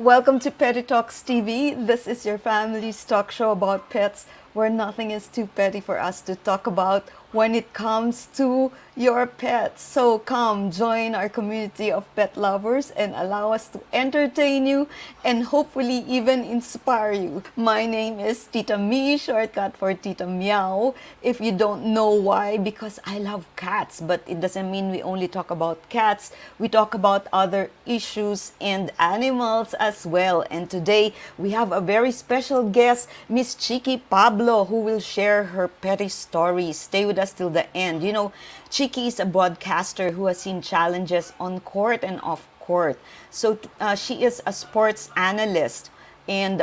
Welcome to Petty Talks TV. This is your family's talk show about pets where nothing is too petty for us to talk about when it comes to your pets. So come join our community of pet lovers and allow us to entertain you and hopefully even inspire you. My name is Tita Mee, shortcut for Tita Meow. If you don't know why, because I love cats, but it doesn't mean we only talk about cats. We talk about other issues and animals as well. And today we have a very special guest, Miss CHIQUI Pablo, who will share her petty stories. Stay with us till the end. You know, CHIQUI is a broadcaster who has seen challenges on court and off court. So she is a sports analyst, and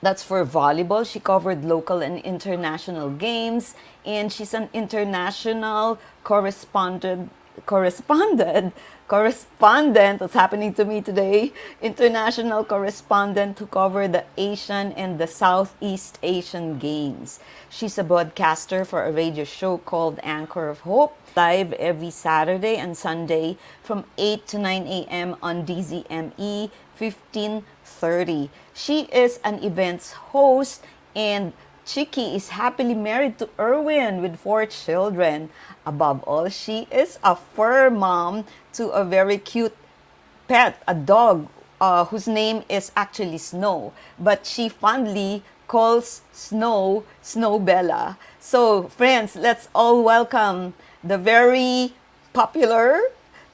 that's for volleyball. She covered local and international games, and she's an international correspondent, what's happening to me today, international correspondent to cover the Asian and the Southeast Asian Games. She's a broadcaster for a radio show called Anchor of Hope, live every Saturday and Sunday from 8 to 9 a.m. on DZME 1530. She is an events host, and CHIQUI is happily married to Erwin with 4 children. Above all, she is a fur mom to a very cute pet, a dog whose name is actually Snow, but she fondly calls Snow Bella. So, friends, let's all welcome the very popular,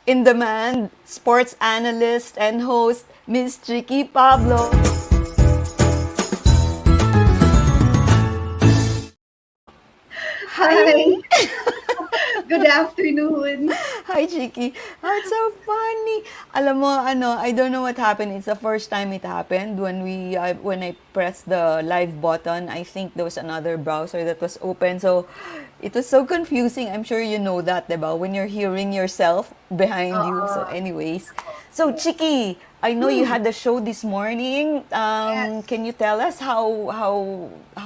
in-demand sports analyst and host, Miss CHIQUI Pablo. Hi, Hi! good afternoon. Hi, Chiki. Oh, it's so funny. Alam mo, I don't know what happened. It's the first time it happened when I pressed the live button. I think there was another browser that was open. So, it was so confusing. I'm sure you know that, diba? When you're hearing yourself behind you. So, Oo. anyways. So, Chiki, I know you Hmm, had the show this morning. yes. Can you tell us how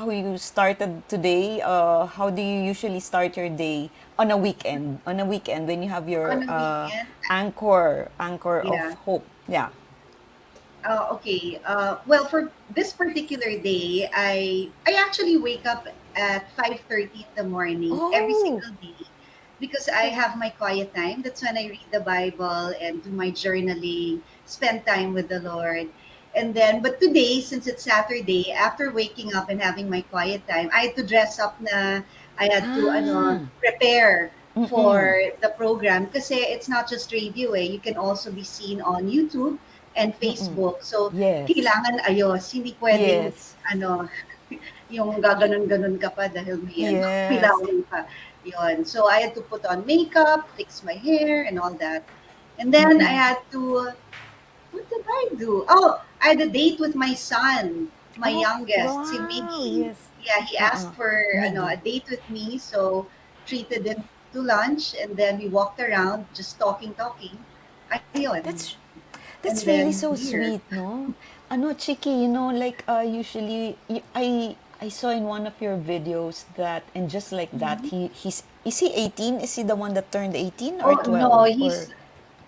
you started today? How do you usually start your day on a weekend? On a weekend when you have your On a weekend, anchor of yeah. hope. Yeah. Okay. Well, for this particular day, I actually wake up at 5:30 in the morning every Oh. single day because I have my quiet time. That's when I read the Bible and do my journaling, spend time with the Lord. And then, but today, since it's Saturday, after waking up and having my quiet time, I had to dress up na, I had to Ah. prepare Mm-mm. for the program kasi it's not just radio eh. You can also be seen on YouTube and Mm-mm. Facebook. So, Yes. kailangan ayos. Hindi pwedeng Yes. ano, yung gaganon-ganon ka pa dahil may Yes. kailangan pa. Yun. So, I had to put on makeup, fix my hair, and all that. And then I Mm-mm. had to, what did I do? Oh, I had a date with my son, my Oh, youngest, si wow. Miggy. Yes. Yeah, he asked Uh-uh. for Miggy. a date with me, so treated him to lunch, and then we walked around just talking. Ayun. That's And That's really then so here. sweet, no? Chiki, like usually I saw in one of your videos that, and just like that, Mhm. he's is he 18? Is he the one that turned 18 or Oh, no, 12 or he's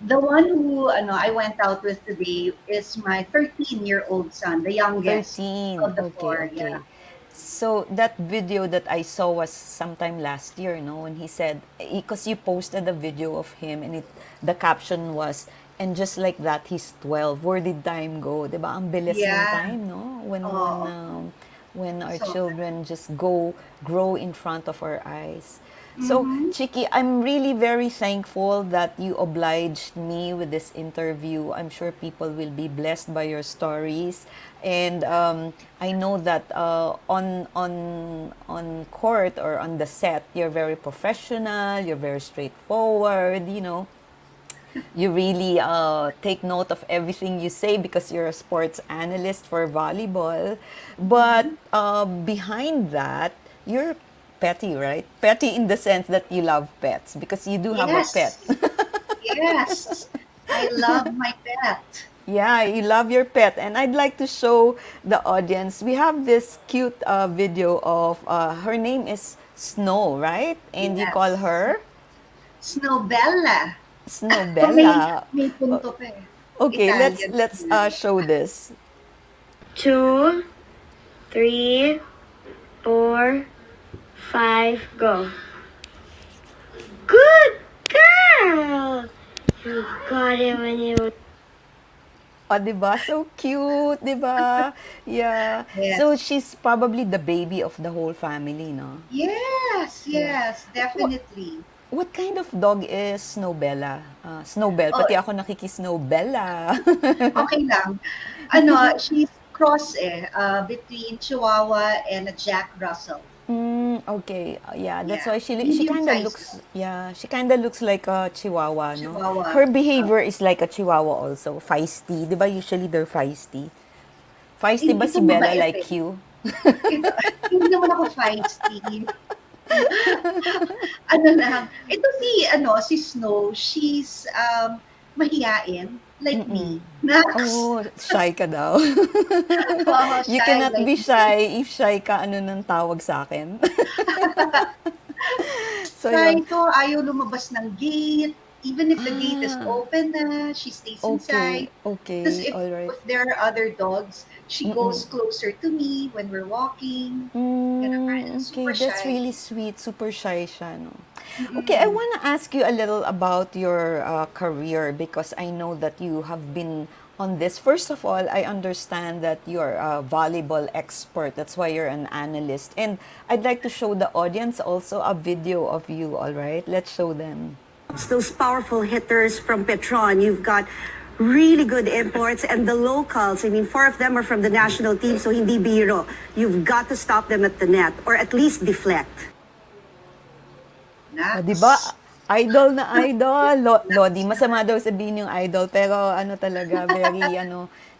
the one who I went out with today is my 13-year-old son, the youngest 13? of the Okay, four. Yeah. okay. So that video that I saw was sometime last year, no? When he said, because you posted a video of him, and the caption was, and just like that, he's 12. Where did time go? 'Di ba? Ang bilis ng Yeah. time, no? Oh, When our so children just grow in front of our eyes. So, mm-hmm. Chiki, I'm really very thankful that you obliged me with this interview. I'm sure people will be blessed by your stories, and I know that on court or on the set, you're very professional. You're very straightforward. You really take note of everything you say because you're a sports analyst for volleyball. But Mm-hmm. behind that, you're petty, right? Petty in the sense that you love pets because you do have a pet. Yes. Yes. I love my pet. Yeah, you love your pet. And I'd like to show the audience. We have this cute video of her name is Snow, right? And you call Yes. her Snowbella. may Snowbella. may punto pa eh. Okay, Italian let's snack. show this. 2, 3, 4, 5, go. Good girl! You got it when you... Oh, 'di ba? So cute, 'di ba? Yeah. So Yes. she's probably the baby of the whole family, no? Yes, Yeah. yes, What definitely. what kind of dog is Snowbella? Snowbell. Oh, Pati ako nakiki-Snowbella. okay lang. Ano, she's cross between Chihuahua and a Jack Russell. Okay. Yeah, that's Yeah, why she medium kind of size looks, lang. yeah, she kind of looks like a Chihuahua, no? Chihuahua. Her Uh, behavior is like a Chihuahua also, feisty. 'Di ba usually they're feisty? Feisty ba si itong Bella mabait like you? Ito, hindi naman ako feisty. Ano lang, ito si Snow, she's mahiyain, like me. Nax! Oh, shy ka daw. Oo, You shy cannot like be me. shy. If shy ka, ano nang tawag sa akin? So, Shy yun. ito, ayaw lumabas ng gate. Even if the gate is Ah, open na, she stays okay. inside. Tapos Okay. All right. if there are other dogs, she goes closer to me when we're walking. Ganun pa rin. Okay, Super that's shy. really sweet. Super shy siya, no? Okay, I Mm-mm. want to ask you a little about your career because I know that you have been on this. First of all, I understand that you're a volleyball expert. That's why you're an analyst. And I'd like to show the audience also a video of you, all right? Let's show them. Those powerful hitters from Petron. You've got really good imports and the locals. I mean, four of them are from the national team, so hindi biro. You've got to stop them at the net or at least deflect. O, di ba? Nax! Idol na idol. Lodi, masama daw sabihin yung idol, pero ano talaga,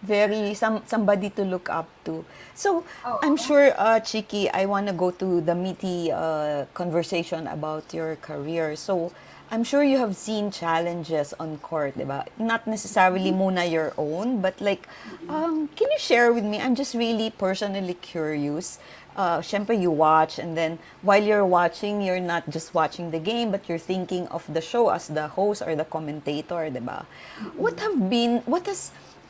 very, somebody to look up to. So, I'm Oo. sure, Chiki, I want to go to the meaty conversation about your career. So, I'm sure you have seen challenges on court, di ba? Not necessarily muna your own, but like, can you share with me? I'm just really personally curious. Syempre you watch and then while you're watching, you're not just watching the game but you're thinking of the show as the host or the commentator, 'di ba?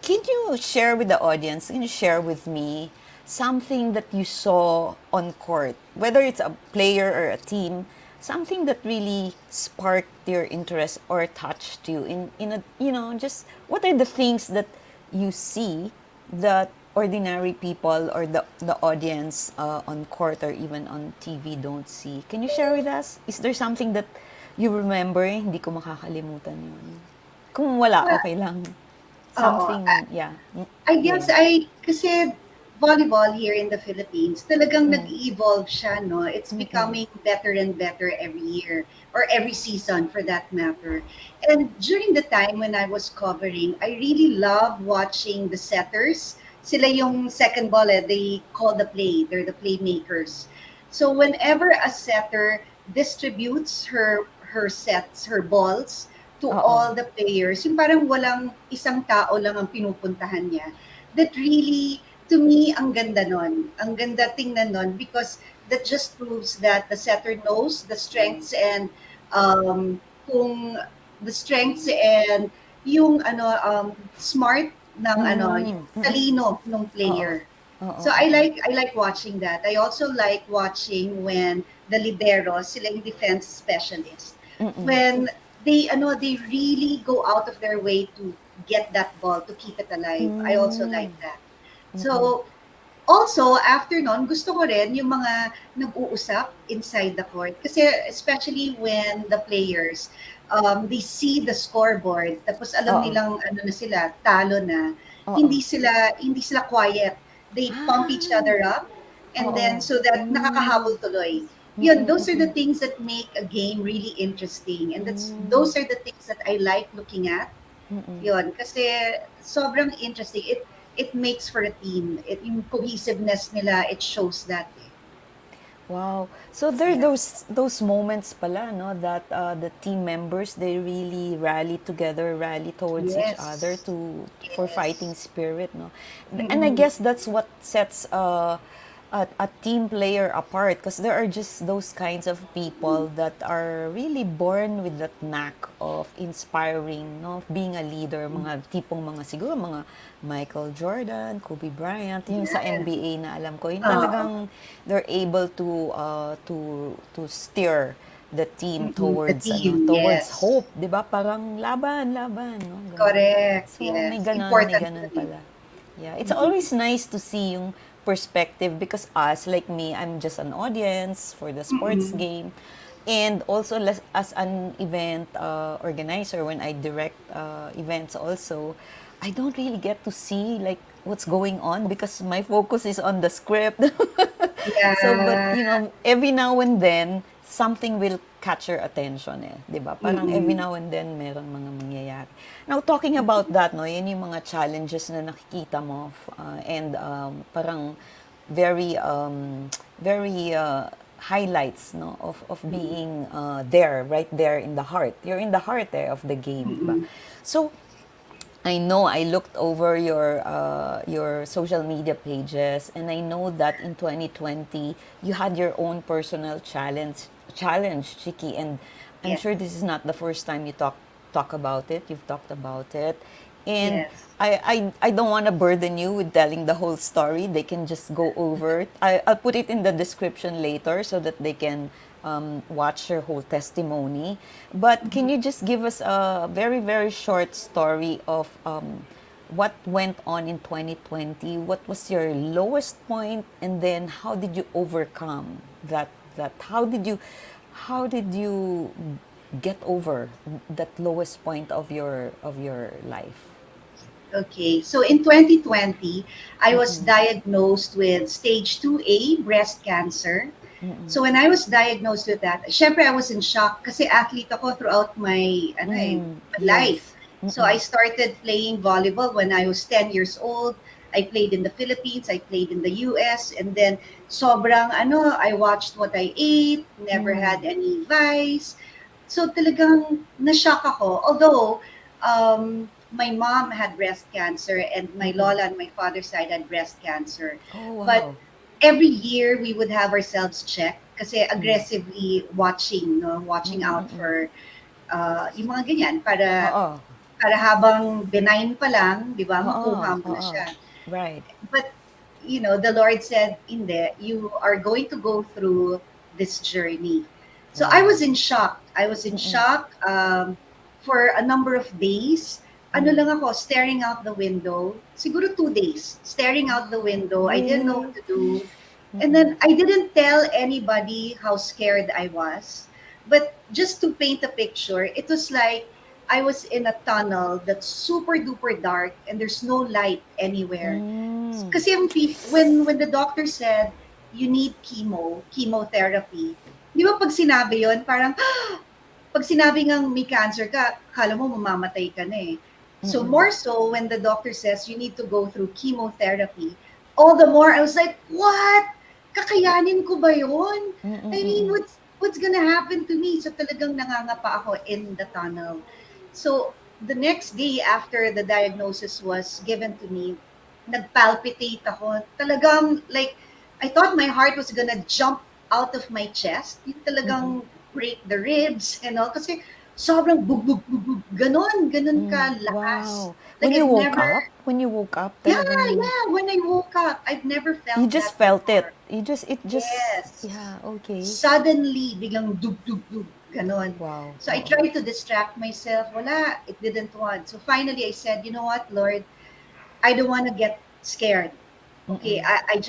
Can you share with the audience, can you share with me something that you saw on court, whether it's a player or a team, something that really sparked your interest or touched you in a, just what are the things that you see that ordinary people or the audience on court or even on TV don't see? Can you share with us? Is there something that you remember? Hindi ko makakalimutan yun. Kung wala, Well, okay lang. oo. Something, yeah. I guess Game. kasi volleyball here in the Philippines, talagang nag-evolve siya, no? It's becoming better and better every year or every season for that matter. And during the time when I was covering, I really love watching the setters. Sila yung second ball, they call the play. They're the playmakers. So whenever a setter distributes her sets, her balls to Oo. all the players, yung parang walang isang tao lang ang pinupuntahan niya. That really, to me, ang ganda nun. Ang ganda tingnan nun because that just proves that the setter knows the strengths and kung the strengths and yung smart ng yung talino ng Oo. player. Oo. So I like watching that. I also like watching when the libero, sila yung defense specialist. When they really go out of their way to get that ball to keep it alive. I also like that. So also after nun, gusto ko rin yung mga nag-uusap inside the court kasi especially when the players they see the scoreboard tapos alam Oo. nilang ano na sila, talo na. Oo. Hindi sila quiet. They pump each other up and then Oo. so that nakakahabol tuloy. Yun, those are the things that make a game really interesting and those are the things that I like looking at. Yun, kasi sobrang interesting. It makes for a team. Yung cohesiveness nila, it shows that. Wow. So there are Yeah. those moments pala, no, that the team members they really rally together, rally towards each other Yes. for Yes. fighting spirit, no. And I Mm-mm. guess that's what sets a team player apart, because there are just those kinds of people that are really born with that knack of inspiring, no, of being a leader, mga tipong mga siguro mga Michael Jordan, Kobe Bryant, yung sa Yes. NBA na alam ko, yung Oo. talagang they're able to steer the team The towards team, towards yes. hope, 'di ba? Parang laban, laban, no? Ganun. Correct, So yes. may Important ganon to me. pala. Yeah, it's always nice to see yung perspective, because us, like me, I'm just an audience for the sports Mm-mm. game. And also as an event organizer, when I direct events also, I don't really get to see like what's going on because my focus is on the script. So, but Yeah. every now and then, something will catch your attention eh, 'di ba? Parang every Mm-mm. now and then meron mga mangyayari. Now, talking about that, no, yan yung mga challenges na nakikita mo, and parang very very highlights, no, of being there, right there in the heart. You're in the heart of the game, 'di ba? Mm-mm. So, I know I looked over your social media pages, and I know that in 2020 you had your own personal challenge, Chiki, and I'm Yes. sure this is not the first time you talk about it. You've talked about it, and Yes. I don't want to burden you with telling the whole story. They can just go over it. I'll put it in the description later so that they can watch your whole testimony. But can you just give us a very, very short story of what went on in 2020? What was your lowest point, and then how did you overcome that? How did you get over that lowest point of your life? Okay, so in 2020, I was diagnosed with stage 2A breast cancer. So when I was diagnosed with that, syempre I was in shock kasi athlete ako throughout my life. Yes. So I started playing volleyball when I was 10 years old. I played in the Philippines, I played in the US, and then I watched what I ate, never had any vice. So talagang na-shock ako. Although, my mom had breast cancer and my lola on my father's side had breast cancer. Oh, But wow. every year we would have ourselves checked kasi aggressively watching, no? Watching out for yung mga ganyan Oo. para habang benign pa lang, di ba, Oo. makuha mo na Oo. siya. Right. But the Lord said, "Hindi, you are going to go through this journey." So I was Wow. in shock. I was in shock for a number of days. Ano lang ako, staring out the window. Siguro 2 days, staring out the window. I didn't know what Really? to do. And then I didn't tell anybody how scared I was. But just to paint a picture, it was like I was in a tunnel that's super duper dark and there's no light anywhere. Mm. Kasi when the doctor said you need chemotherapy, di ba pag sinabi yon parang pag sinabi ngang may cancer ka, kala mo mamamatay ka na eh. So more so when the doctor says you need to go through chemotherapy, all the more I was like, what? Kakayanin ko ba yun? I mean, what's gonna happen to me? So talagang nangangapa ako in the tunnel. So the next day after the diagnosis was given to me, nagpalpitate ako. Talagang like, I thought my heart was gonna jump out of my chest. Yung talagang break the ribs and all. Kasi sobrang bug, bug, bug, bug. Ganon ka lakas. Wow. Like When you I've woke never, up, yeah, talagang yeah, when I woke up, I've never you felt just that felt it. before. It just, Yes. yeah, okay. Suddenly, biglang dug, dug, dug, ganon. Wow. So I Oo. tried to distract myself. Wala, it didn't want. So finally I said, you know what, Lord, I don't want to get scared. Okay, I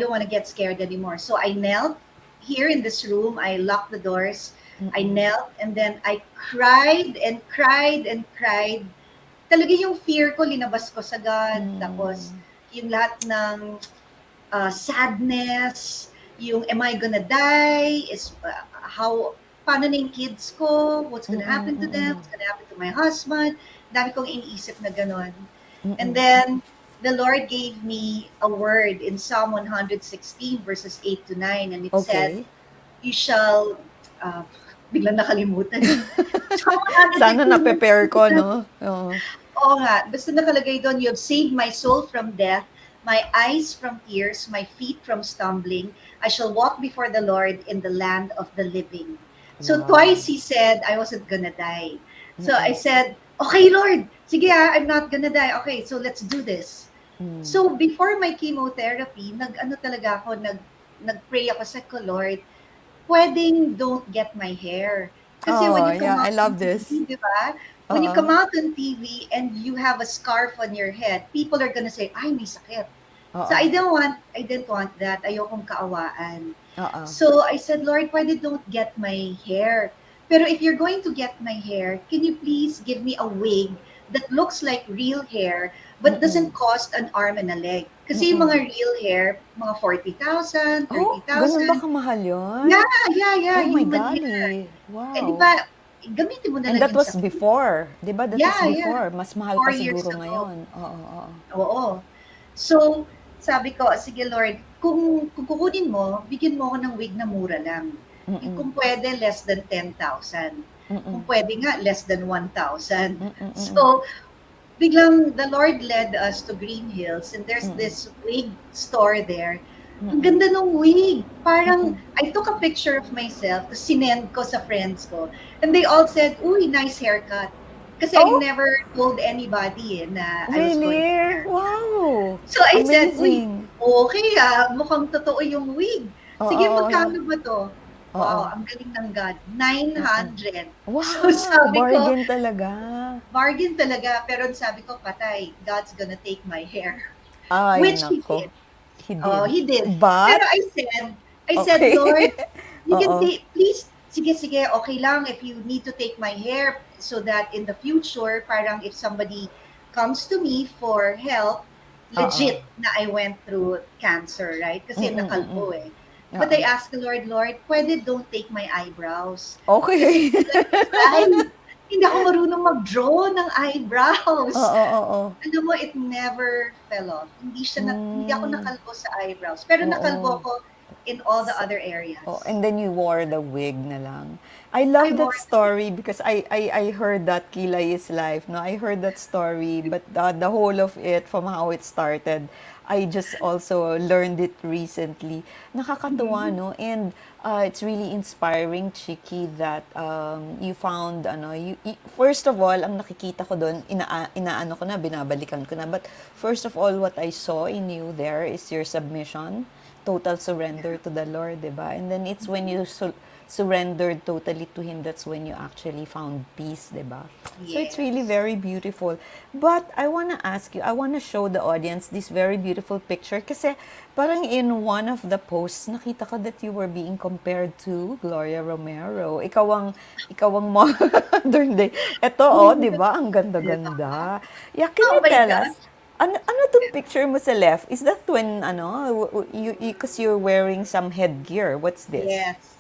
don't want to get scared anymore. So I knelt here in this room. I locked the doors. I knelt and then I cried and cried and cried. Talaga yung fear ko linabas ko sa God. Tapos yung lahat ng sadness, yung am I gonna die? Paano na yung kids ko? What's gonna happen to them? What's gonna happen to my husband? Dami kong iniisip na ganon. And then, the Lord gave me a word in Psalm 116 verses 8 to 9 and it said, Okay. you shall, uh, biglang nakalimutan. Psalm Sana 116 na-prepare ko, verses 8 no? Oo. Oo nga, basta nakalagay doon, you have saved my soul from death. my eyes from tears, my feet from stumbling. I shall walk before the Lord in the land of the living. So Wow. twice he said I wasn't gonna die. So I Mm-mm. said, okay, Lord, sige I'm not gonna die. Okay, so let's do this. Mm. So before my chemotherapy, nag-ano talaga ako, nag-pray ako sa ko, Lord, pwedeng don't get my hair. Kasi when Oh, you come yeah, I out on love this. TV, di ba? When you come Oo. out on TV and you have a scarf on your head, people are gonna say, ay, may sakit. So Oo. I didn't want that. Ayokong kaawaan. Oo. So I said, Lord, pwede don't get my hair. Pero if you're going to get my hair, can you please give me a wig that looks like real hair but Mm-mm. doesn't cost an arm and a leg? Kasi yung Mm-mm. mga real hair, mga 40,000, Oh, ganun ba 30,000. kamahal Yeah, yun? yeah, Oh my human hair. golly. Eh, di Wow. ba, gamitin mo na And lang that yun was sa before, 'di ba? That was yeah. before. Mas mahal pa 4 years siguro ago. ngayon. Oo, oo. Oo. So, sabi ko, sige Lord, kung kukunin mo, bigyan mo ako ng wig na mura lang. Yung Mm-mm. kung pwede, less than 10,000. Kung Mm-mm. pwede nga, less than 1,000. Mm-mm. Mm-mm. So, biglang the Lord led us to Green Hills and there's Mm-mm. this wig store there. Ang Mm-mm. ganda ng wig. Parang, Mm-mm. I took a picture of myself, tapos sinend ko sa friends ko. And they all said, uy, nice haircut. Kasi I Oh, never told anybody na I was going to get really? haircut. Wow. So I said, uy, Amazing. okay mukhang totoo yung wig. Oo, Sige, oo. magkano ba to? Oo. Wow, ang galing ng God. Mm-mm. 900. So Wow, sabi ko, bargain talaga. bargain talaga. Pero sabi ko, patay, God's gonna take my hair. Ay, Which he nako. did. He Oh, did. he did. Pero But, I said, okay. Lord, you can Oo. take, please, sige, okay lang if you need to take my hair so that in the future, parang if somebody comes to me for help, Oo. legit na I went through cancer, right? Kasi Mm-mm. Mm-mm. nakalbo eh. But Oo. I asked the Lord, pwede don't take my eyebrows. Kasi Okay. hindi ako marunong mag-draw ng eyebrows. Oo, oo. Alam mo, it never fell off. Hindi ako Hmm. nakalbo sa eyebrows. Pero nakalbo Oo. ko in all the S- other Oh, areas. and then you wore the wig na lang. I I love that wore the wig. story because I heard that Kilay is life. No, I heard that story, but the whole of it from how it started, I just also learned it recently. Nakakatuwa, Mhm. no? And it's really inspiring, Chiki, that you found ano, first of all, ang nakikita ko doon, inaano ko na, binabalikan ko na. But first of all, what I saw in you there is your submission, total surrender to the Lord, 'di ba? And then it's when you surrendered totally to Him, that's when you actually found peace, 'di ba? So it's really Yes. very beautiful. But I wanna ask you, I wanna show the audience this very beautiful picture kasi parang in one of the posts, nakita ko that you were being compared to Gloria Romero. Ikaw ang modern day. Ito, oh, 'di ba? Ang Diba? ganda-ganda. Yeah, can Oh you my tell us, gosh. ano tong picture mo sa left? Is that when, because you're wearing some headgear. What's this? Yes.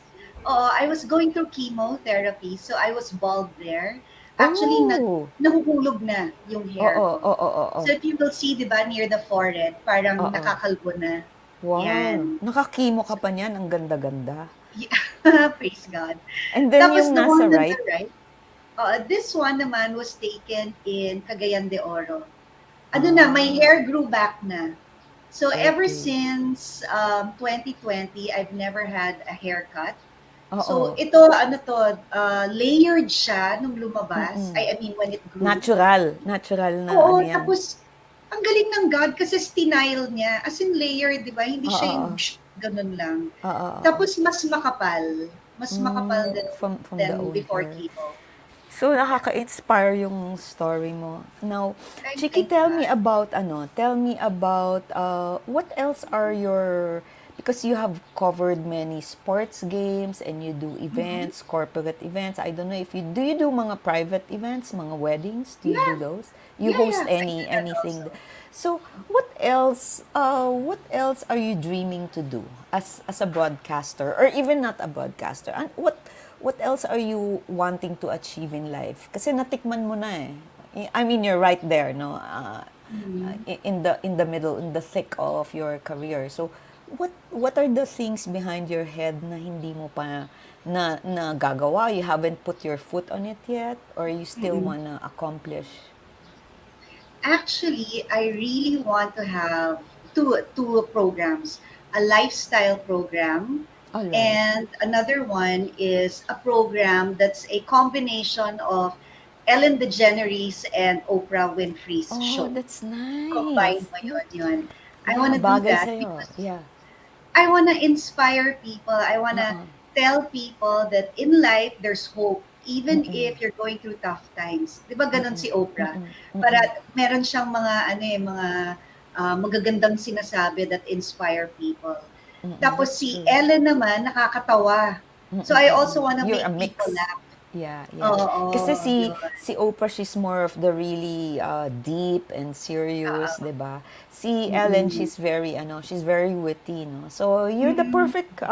Oh, I was going through chemotherapy, so I was bald there. Actually, Oh, nahuhulog na yung hair oo, ko. oo, oo. So if you will see, di ba, near the forehead, parang Oo. nakakalbo na. Wow, Yan. nakakimo ka pa niyan, ang ganda-ganda. Yeah. Praise God. And then Tapos yung the nasa one on the right, right, this one naman was taken in Cagayan de Oro. Ano na, my ah, hair grew back na. So ever okay. since 2020, I've never had a haircut. So Oo, ito, ano to, layered siya nung lumabas. mm. I mean, when it grew. Natural na Oo, ano yan. tapos ang galing ng God kasi style niya. As in layered, di ba? Hindi Oo, siya yung oo, ganun lang. oo, oo. Tapos mas makapal. Mas makapal From than the before owner. chemo. So, nakaka-inspire yung story mo. Now, I Chiki, thank tell me God. about, what else are your, because you have covered many sports games and you do Mhm. events, corporate events. I don't know if do you do mga private events, mga weddings? Do you do Yeah, those? You host yeah. I do that anything? also. So, what else are you dreaming to do as a broadcaster or even not a broadcaster? And what else are you wanting to achieve in life? Kasi natikman mo na eh. I mean, you're right there, no? Mhm. In the middle, in the thick of your career. So, what are the things behind your head na hindi mo pa na gagawa? You haven't put your foot on it yet, or you still Mhm. wanna accomplish? Actually, I really want to have two programs, a lifestyle program, All right. and another one is a program that's a combination of Ellen DeGeneres and Oprah Winfrey's Oh, show. that's Combined nice. mo yun. I Yeah, want to do bagay that sa'yo. because Yeah. I want to inspire people. I want to Oo. tell people that in life, there's hope. Even Mm-mm. if you're going through tough times. Di ba ganun Mm-mm. si Oprah? Mm-mm. Para Mm-mm. meron siyang mga, mga magagandang sinasabi that inspire people. Mm-mm. Tapos That's si true. Ellen naman, nakakatawa. So Mm-mm. I Mm-mm. also want to You're a make people mix. laugh. Yeah, yeah. Kasi Oo, si yun. si Oprah, she's more of the really deep and serious, Oo. 'di ba? Si Ellen, Mm-mm. she's very witty, no? So you're the Mm, perfect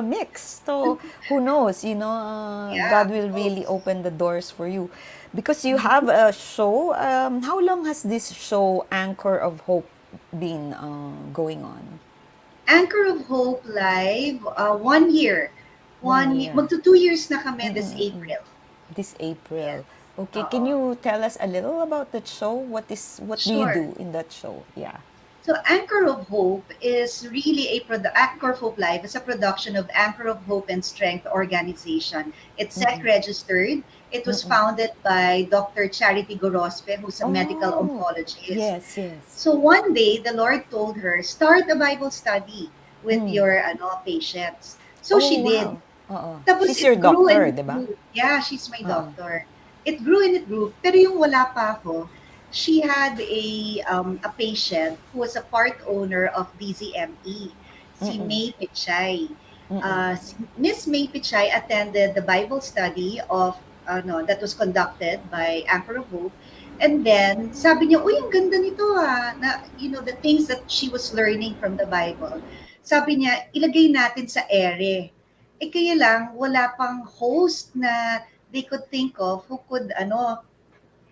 mix. So who knows, yeah, God will really close. open the doors for you. Because you have Mhm. a show. How long has this show Anchor of Hope been going on? Anchor of Hope Live, 1 year. One year. Magto 2 years na kami this Mm-mm-mm. April. This Yes. April. Okay, can Oo. you tell us a little about that show? What do you Sure. do in that show? Yeah. So Anchor of Hope is really Anchor of Hope Live is a production of Anchor of Hope and Strength organization. It's SEC Mm-mm. registered. It was Mm-mm. founded by Dr. Charity Gorospe, who's a medical Oh, oncologist. yes, yes. So one day, the Lord told her, start a Bible study with Mm. your patients. So Oh, she did. wow. Oo. Tapos She's your it grew and doctor, it 'di ba? grew. Yeah, she's my Oo. doctor. It grew and it grew. Pero yung wala pa ako, she had a patient who was a part owner of DZME, si Mm-mm. May Pichay. Mm-mm. Miss May Pichay attended the Bible study of that was conducted by Anchor of Hope. And then, sabi niya, uy, ang ganda nito na, the things that she was learning from the Bible. Sabi niya, ilagay natin sa ere. Eh kaya lang, wala pang host na they could think of who could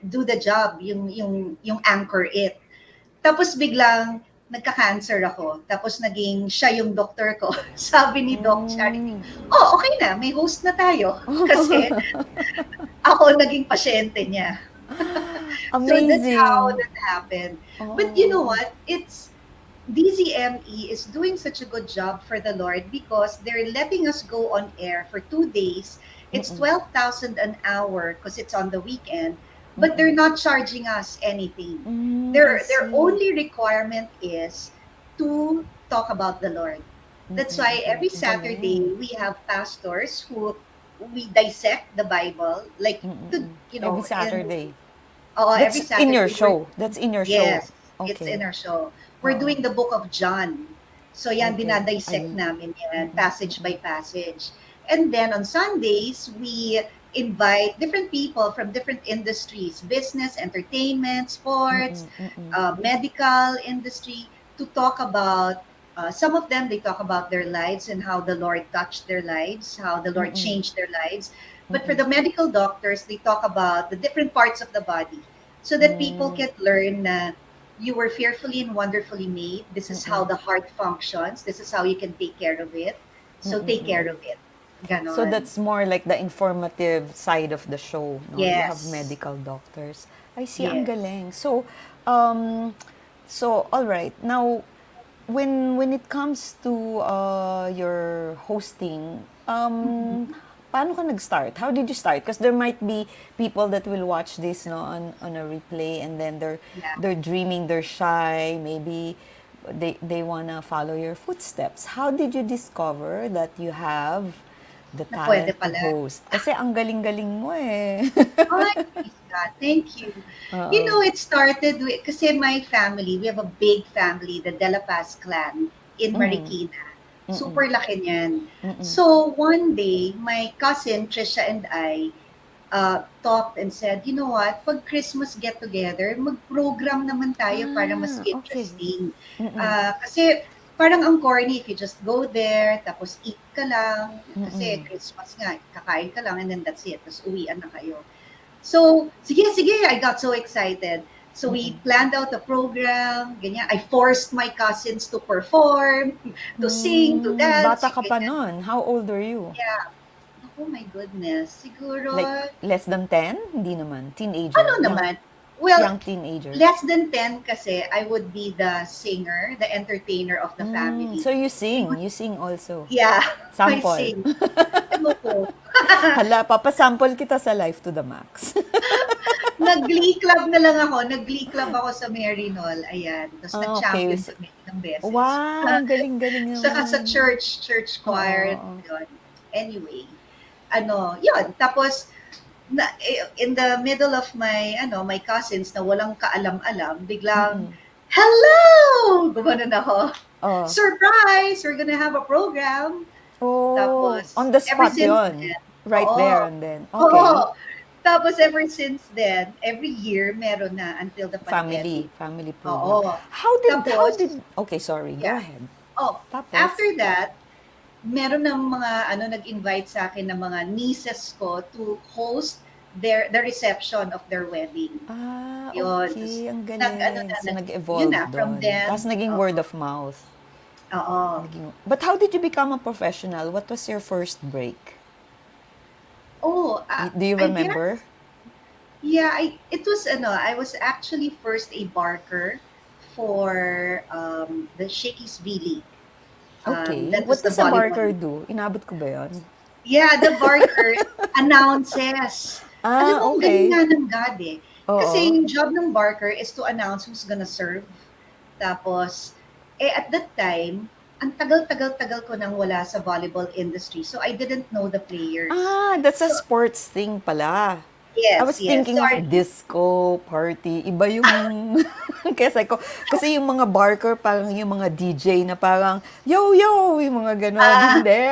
do the job, yung anchor it. Tapos biglang nagka-cancer ako. Tapos naging siya yung doctor ko. Sabi ni Doc Charity, Mm. oh, okay na, may host na tayo. Kasi ako naging pasyente niya. So that's how Amazing. that happened. But you know Oh. what? It's DZME is doing such a good job for the Lord because they're letting us go on air for 2 days. It's Mm-mm. 12,000 an hour because it's on the weekend, but they're Mm-mm. not charging us anything. I Their see. only requirement is to talk about the Lord. That's why Mm-mm-mm. every Galing. Saturday we have pastors who we dissect the Bible, like to Mm-mm-mm. you Every know, in Saturday. every That's in your Saturday we're show. That's in your show. yes, it's in Okay. our show. We're Oo. doing the book of John. So yan, Okay. dinadissect namin yan, Mm-mm, passage mm-mm, by passage. And then on Sundays, we invite different people from different industries, business, entertainment, sports, mm-mm, mm-mm, medical industry, to talk about, some of them, they talk about their lives and how the Lord touched their lives, how the Lord mm-mm, changed their lives. But for mm-mm, the medical doctors, they talk about the different parts of the body so that people mm, can learn na you were fearfully and wonderfully made. This is how mm-mm, the heart functions. This is how you can take care of it. So mm-mm, take care mm-mm. of it. So Ganon. that's more like the informative side of the show, no? You have Yes. medical doctors. I see, ang Yes. galing. Um, all right. Now, when it comes to your hosting, paano ka nag-start? How did you start? Because there might be people that will watch this, no, on a replay, and then Yeah. they're dreaming, they're shy, maybe they wanna follow your footsteps. How did you discover that you have the Na pwede talent to pala. host? Kasi ang galing-galing mo eh. Ay, praise God. Thank you. You Oo. know, it started with, kasi my family, we have a big family, the De La Paz clan in Mm, Marikina. mm-mm, Super laki niyan. mm-mm. So, one day, my cousin, Trisha, and I talked and said, you know what, pag Christmas get-together, mag-program naman tayo para mas Okay. interesting. Mm-mm, Kasi parang ang corny if you just go there, tapos eat ka lang, kasi mm-mm, Christmas nga, kakain ka lang and then that's it, tapos uwian na kayo. So, sige, sige, I got so excited. So we mm-mm. planned out the program, ganyan. I forced my cousins to perform, to sing, to dance, Bata yung ka pa ganyan. nun. How old are you? Yeah. Oh my goodness. Siguro, Like, less than 10? Hindi naman. ano Teenager. Young. naman, Well, Young teenager. less than 10 kasi I would be the singer, the entertainer of the family. So you We would, sing also. yeah, I Sample. sing. Oo. Hala, papasample kita sa Life to the Max. Nag-glee club na lang ako. Nag-glee club ako sa Maryknoll. Ayan. Tapos Okay. nag-champion kami ilang beses. Wow, ang galing-galing Saka sa naman. church Oo, choir. oo. Yun. Anyway, yun. Tapos, in the middle of my cousins na walang kaalam-alam, biglang, hello! Gumanon ako. Oh. Surprise! We're gonna have a program. Oh, Tapos, on the ever spot since yon. then, Right oo. there and then. Oo. Okay. Tapos ever since then, every year meron na until the pandemic. Family program. Oo. How Tapos, did, okay, sorry, go yeah. ahead. Tapos? After that, meron ng mga nag-invite sa akin ng mga nieces ko to host the reception of their wedding. Yun. Okay, ang Galing. galing. So, nag-evolve yun na, from doon. then, Tapos naging word of mouth. Oo. But how did you become a professional? What was your first break? Oh, Do you remember? Yeah, it was I was actually first a barker for the Shakey's V-League. Okay. That What was the does a barker volleyball. do? Inabot ko ba yun? Yeah, the barker announces. Alam mo, ang galing Okay. nga ng God eh. Kasi Oo. yung job ng barker is to announce who's gonna serve. Tapos, at that time, ang tagal-tagal-tagal ko nang wala sa volleyball industry. So, I didn't know the players. That's a So, sports thing pala. yes, I was yes. thinking Sorry. of disco, party. Iba yung... kasi yung mga barker, parang yung mga DJ na parang, yo, yung mga ganon. Hindi.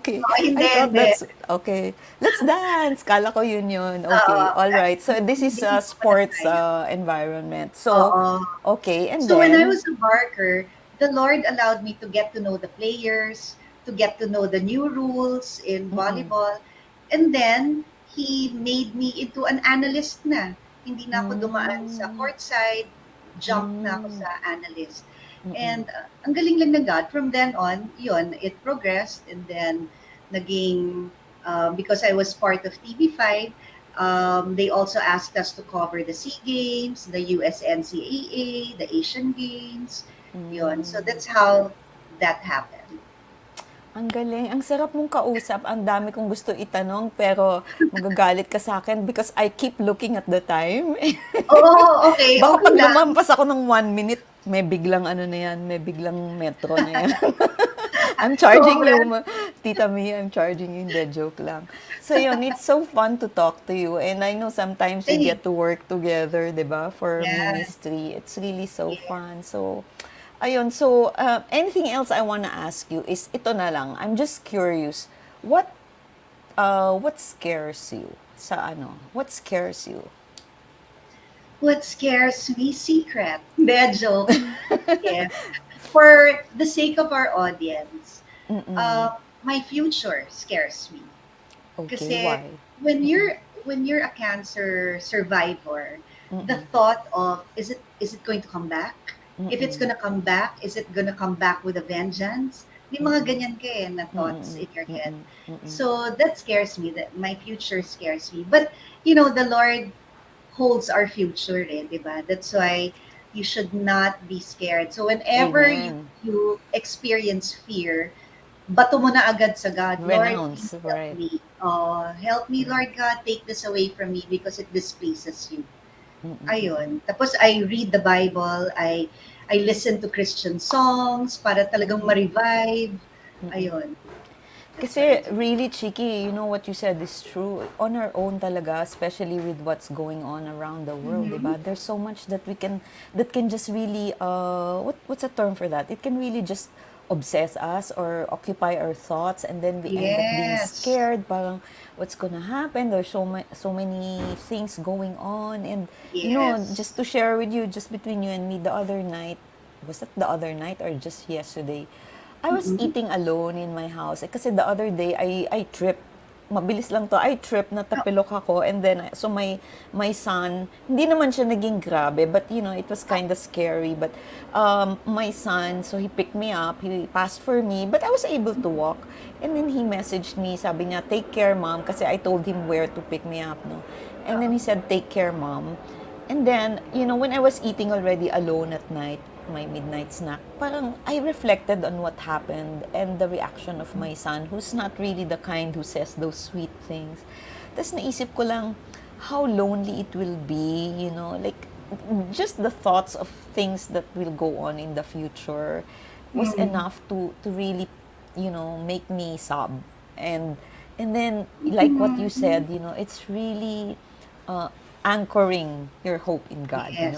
Okay. Hindi, I thought hindi. that's... Okay. Let's dance. Kala ko yun. Okay. All right. So, this is a sports environment. So, Oo. okay. And So when I then... was a barker, the Lord allowed me to get to know the players, to get to know the new rules in volleyball. And then, He made me into an analyst na. Hindi na ako dumaan sa courtside, jump na ako sa analyst. And ang galing lang ng God. From then on, yun, it progressed. And then, naging, because I was part of TV5, they also asked us to cover the SEA Games, the USNCAA, the Asian Games. Yun. So that's how that happened. Ang galing. Ang sarap mong kausap. Ang dami kong gusto itanong, pero magagalit ka sa akin because I keep looking at the time. Oh, okay. Baka Okay pag lang. lumampas ako ng 1 minute, may biglang may biglang metro na yan. I'm charging you, Tita Mee, I'm charging you. Hindi, joke lang. So yun, it's so fun to talk to you. And I know sometimes we get to work together, di ba, for ministry. It's really so fun. So, ayun, so anything else I want to ask you is ito na lang. I'm just curious. What scares you sa What scares you? What scares me? Secret. Medyo. Yeah. For the sake of our audience, my future scares me. Okay, Kasi why? when you're a cancer survivor, the thought of is it going to come back? If it's gonna come back, is it gonna come back with a vengeance? May mga ganyan ka na thoughts in your head. So that scares me. That my future scares me. But the Lord holds our future, diba? That's why you should not be scared. So whenever you experience fear, bato mo na agad sa God. Renounce, Lord, right. help me. Help me, Lord God, take this away from me because it displeases you. Ayun. Tapos I read the Bible, I listen to Christian songs para talagang ma-revive. Ayun. Kasi really, Chiki, you know what you said is true. On our own talaga, especially with what's going on around the world, diba? There's so much that can just really, what's a term for that? It can really just obsess us or occupy our thoughts, and then we end up being scared. Parang, what's gonna happen? There's so many things going on, and just to share with you, just between you and me, the other night, was that the other night or just yesterday? I was eating alone in my house. Kasi the other day, I tripped. Mabilis lang to. I tripped, natapilok ako. And then, so my son, hindi naman siya naging grabe, but it was kind of scary. But my son, so he picked me up, he passed for me, but I was able to walk. And then he messaged me, sabi niya, take care, mom, kasi I told him where to pick me up, no? And then he said, take care, mom. And then, when I was eating already alone at night, my midnight snack, parang I reflected on what happened and the reaction of my son, who's not really the kind who says those sweet things. Tapos naisip ko lang how lonely it will be, like just the thoughts of things that will go on in the future was Mm. enough to really, make me sob. And and then like what you Mm. said, it's really uh, anchoring your hope in God. Yes.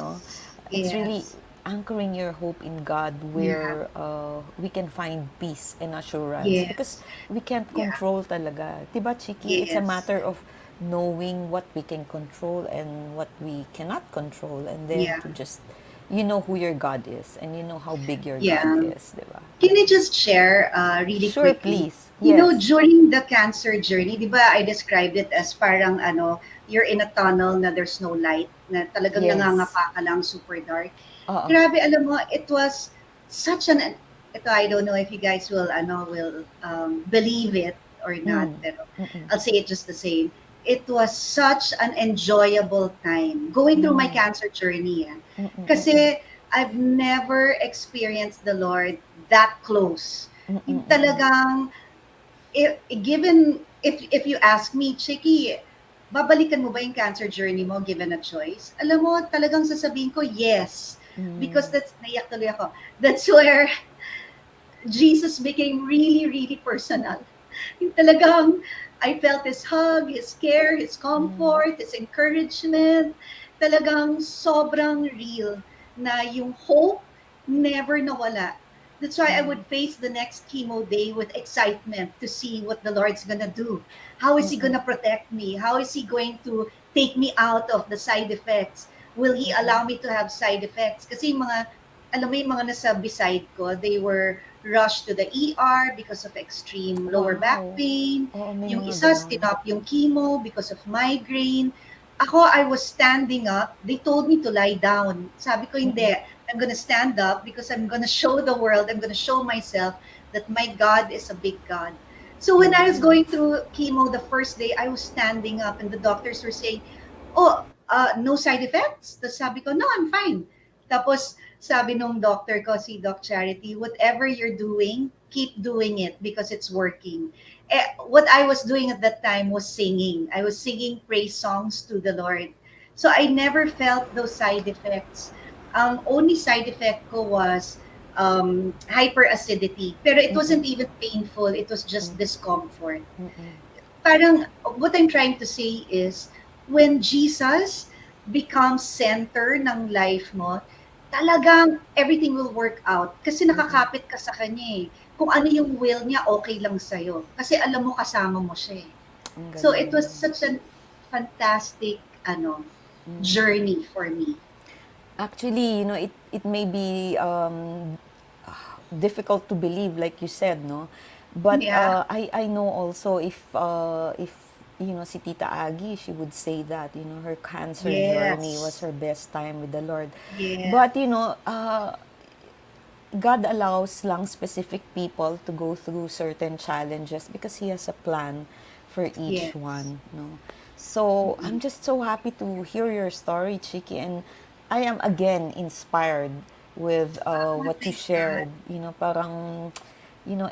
It's really Yes. anchoring your hope in God Yeah. where we can find peace and assurance because Yes. we can't Yeah. control talaga. Diba, Chiki? It's a Yes. matter of knowing what we can control and what we cannot control, and then Yeah. to just you know who your God is and you know how big your God Yeah. is, diba? Can I just share really Sure, quickly? please. Yes. During the cancer journey, di ba, I described it as parang you're in a tunnel na there's no light, na talagang Yes. nangangapa ka lang, super dark. Oo. Grabe, alam mo, it was such ito, I don't know if you guys will believe it or not, Mm. pero Mm-mm. I'll say it just the same. It was such an enjoyable time going through my Mm. cancer journey. Mm-mm. Mm-mm. Kasi I've never experienced the Lord that close. Mm-mm. Yung Mm-mm. talagang, if you ask me, Chiki, babalikan mo ba yung cancer journey mo given a choice? Alam mo, talagang sasabihin ko, yes. Because Mm. naiyak tuloy ako. That's where Jesus became really, really personal. Yung talagang, I felt his hug, his care, his Mm. comfort, his encouragement. Talagang sobrang real na yung hope never nawala. That's why I would Mm. face the next chemo day with excitement to see what the Lord's gonna do. How is he Mm-mm. gonna protect me? How is he going to take me out of the side effects? Will he Mm-mm. allow me to have side effects? Kasi yung mga, alam mo yung mga nasa beside ko, they were rushed to the ER because of extreme lower back Wow. pain. Oo, may Yung mga isa, ganon. stinop yung chemo because of migraine. Ako, I was standing up. They told me to lie down. Sabi ko, hindi. Mm-mm. I'm gonna stand up because I'm gonna show the world, I'm gonna show myself that my God is a big God. So when I was going Yes. through chemo the first day, I was standing up and the doctors were saying, oh, no side effects? Tapos sabi ko, no, I'm fine. Tapos sabi nung doctor ko, si Doc Charity, whatever you're doing, keep doing it because it's working. What I was doing at that time was singing. I was singing praise songs to the Lord. So I never felt those side effects. Ang only side effect ko was hyperacidity. Pero it Mm-mm. wasn't even painful. It was just discomfort. Mm-mm. Parang what I'm trying to say is when Jesus becomes center ng life mo, talagang everything will work out kasi Mm-mm. nakakapit ka sa kanya eh. Kung ano yung will niya, okay lang sa'yo. Kasi alam mo kasama mo siya eh. Ang So galing it was naman. such a fantastic Mm. journey for me. Actually, it may be difficult to believe, like you said, no? But Yeah. I know also if si Tita Aggie, she would say that her cancer journey was Yes. her best time with the Lord. Yeah. But God allows lang specific people to go through certain challenges because He has a plan for each Yes. one, no? So Mm-mm. I'm just so happy to hear your story, Chiki, and I am again inspired with Ah, what you thank God. shared. Parang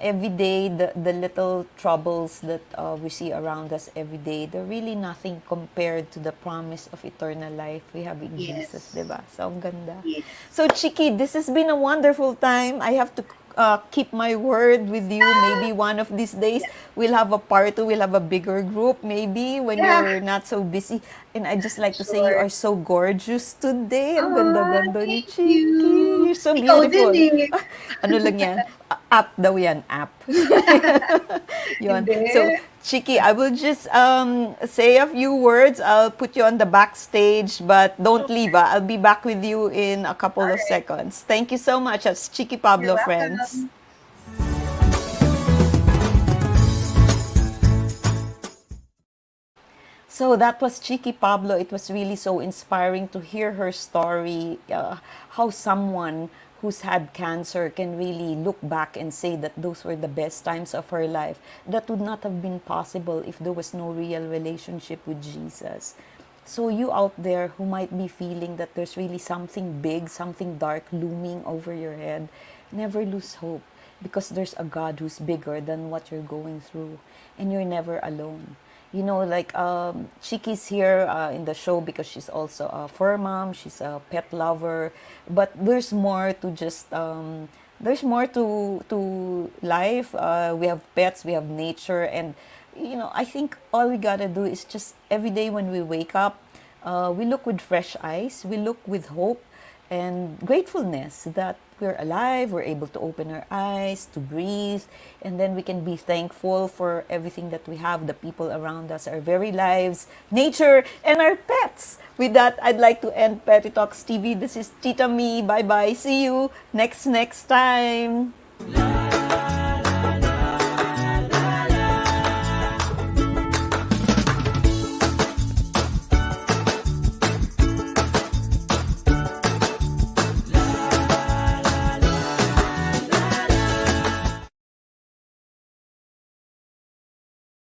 every day the little troubles that we see around us every day, they're really nothing compared to the promise of eternal life we have in Jesus, Yes. 'di ba? So ang ganda. Yes. So Chiki, this has been a wonderful time. I have to keep my word with you. Maybe one of these days Yeah. we'll have a part two. We'll have a bigger group. Maybe when Yeah. you're not so busy. And I just like to say you Sure. are so gorgeous today. Ang Ah, ganda-ganda ni thank Chiki. you. You're so Ikaw din beautiful. eh. Ano lang yan? App daw yan, app. Yun. Hindi. So, Chiki, I will just say a few words. I'll put you on the backstage, but don't leave. Okay. I'll be back with you in a couple All of right. seconds. Thank you so much. That's Chiki You're Pablo, friends. welcome. So that was Chiki Pablo. It was really so inspiring to hear her story, how someone who's had cancer can really look back and say that those were the best times of her life. That would not have been possible if there was no real relationship with Jesus. So you out there who might be feeling that there's really something big, something dark looming over your head, never lose hope, because there's a God who's bigger than what you're going through, and you're never alone. You know, like Chiki's here in the show because she's also a fur mom, she's a pet lover, but there's more to life. We have pets, we have nature, and I think all we gotta do is just every day when we wake up, we look with fresh eyes, we look with hope and gratefulness that we're alive, we're able to open our eyes, to breathe, and then we can be thankful for everything that we have, the people around us, our very lives, nature, and our pets. With that, I'd like to end Petty Talks TV. This is Tita Mee. Bye bye. See you next time.